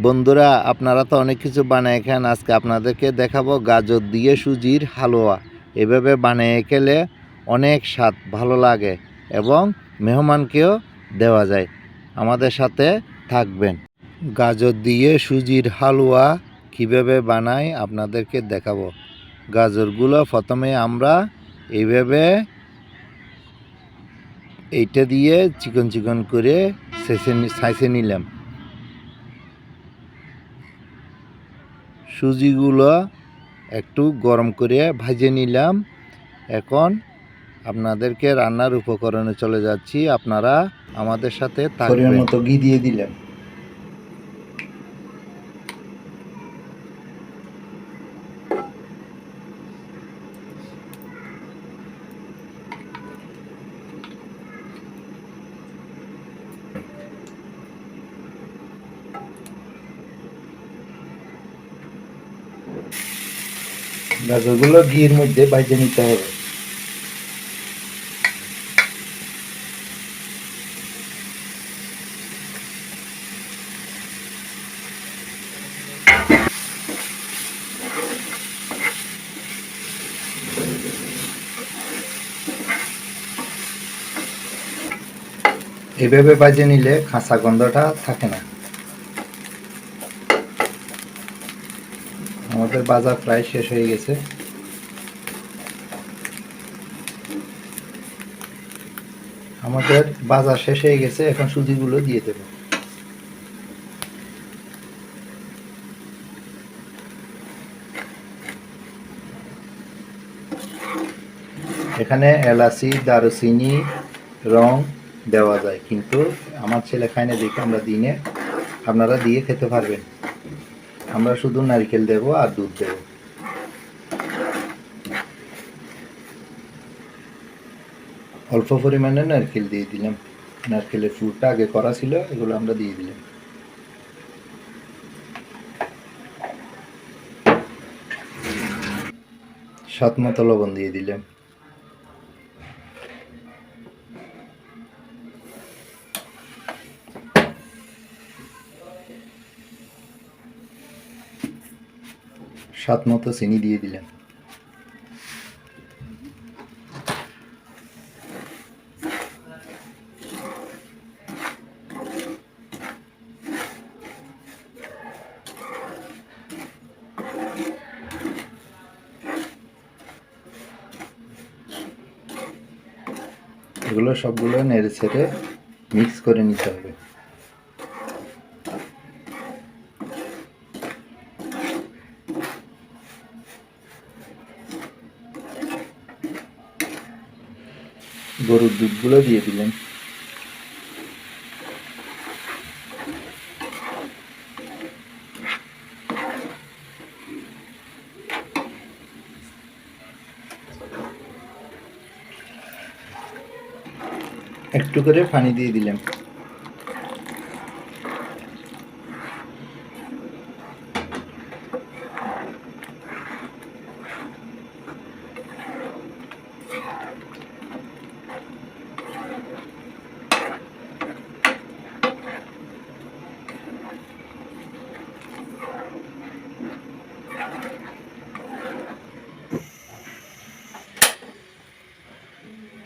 বন্ধুরা, আপনারা তো অনেক কিছু বানিয়ে খান। আজকে আপনাদেরকে দেখাবো গাজর দিয়ে সুজির হালুয়া। এভাবে বানিয়ে খেলে অনেক স্বাদ ভালো লাগে এবং মেহমানকেও দেওয়া যায়। আমাদের সাথে থাকবেন। গাজর দিয়ে সুজির হালুয়া কীভাবে বানাই আপনাদেরকে দেখাবো। গাজরগুলো প্রথমে আমরা এইটা দিয়ে চিকন চিকন করে ছাইছে নিলাম। সুজিগুলো একটু গরম করে ভেজে নিলাম। এখন আপনাদেরকে রান্নার উপকরণে চলে যাচ্ছি, আপনারা আমাদের সাথে পরিমাণ মতো ঘি দিয়ে দিলাম। গাজরগুলো ঘির মধ্যে ভেজে নিতে হবে। এভাবে ভেজে নিলে কাঁচা গন্ধটা থাকে না। আমাদের বাজার প্রায় শেষ হয়ে গেছে। এখন সুজিগুলো দিয়ে দেব। এখানে এলাচি, দারুচিনি, রং দেওয়া যায়, কিন্তু আমার ছেলে খায় না দেখে আমরা দিনে, আপনারা দিয়ে খেতে পারবেন। আমরা শুধু নারকেল দেব আর দুধ দেব। অল্প পরিমাণে নারকেল দিয়ে দিলাম। নারকেলের ফুলটা আগে করা ছিল, এগুলো আমরা দিয়ে দিলাম। স্বাদ মতো লবণ দিয়ে দিলাম। স্বাদ মতো চিনি দিয়ে দিলাম। এগুলো সবগুলো নেড়ে ছেড়ে মিক্স করে নিতে হবে। গরুর দুধগুলো দিয়ে দিলেন। একটু করে পানি দিয়ে দিলাম।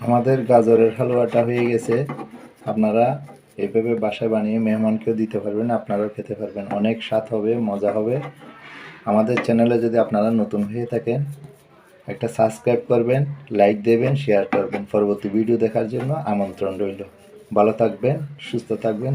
আমাদের গাজরের হালুয়াটা হয়ে গেছে। আপনারা এভাবে বাসায় বানিয়ে মেহমানকেও দিতে পারবেন, আপনারাও খেতে পারবেন। অনেক স্বাদ হবে, মজা হবে। আমাদের চ্যানেলে যদি আপনারা নতুন হয়ে থাকেন, একটা সাবস্ক্রাইব করবেন, লাইক দেবেন, শেয়ার করবেন। পরবর্তী ভিডিও দেখার জন্য আমন্ত্রণ রইল। ভালো থাকবেন, সুস্থ থাকবেন।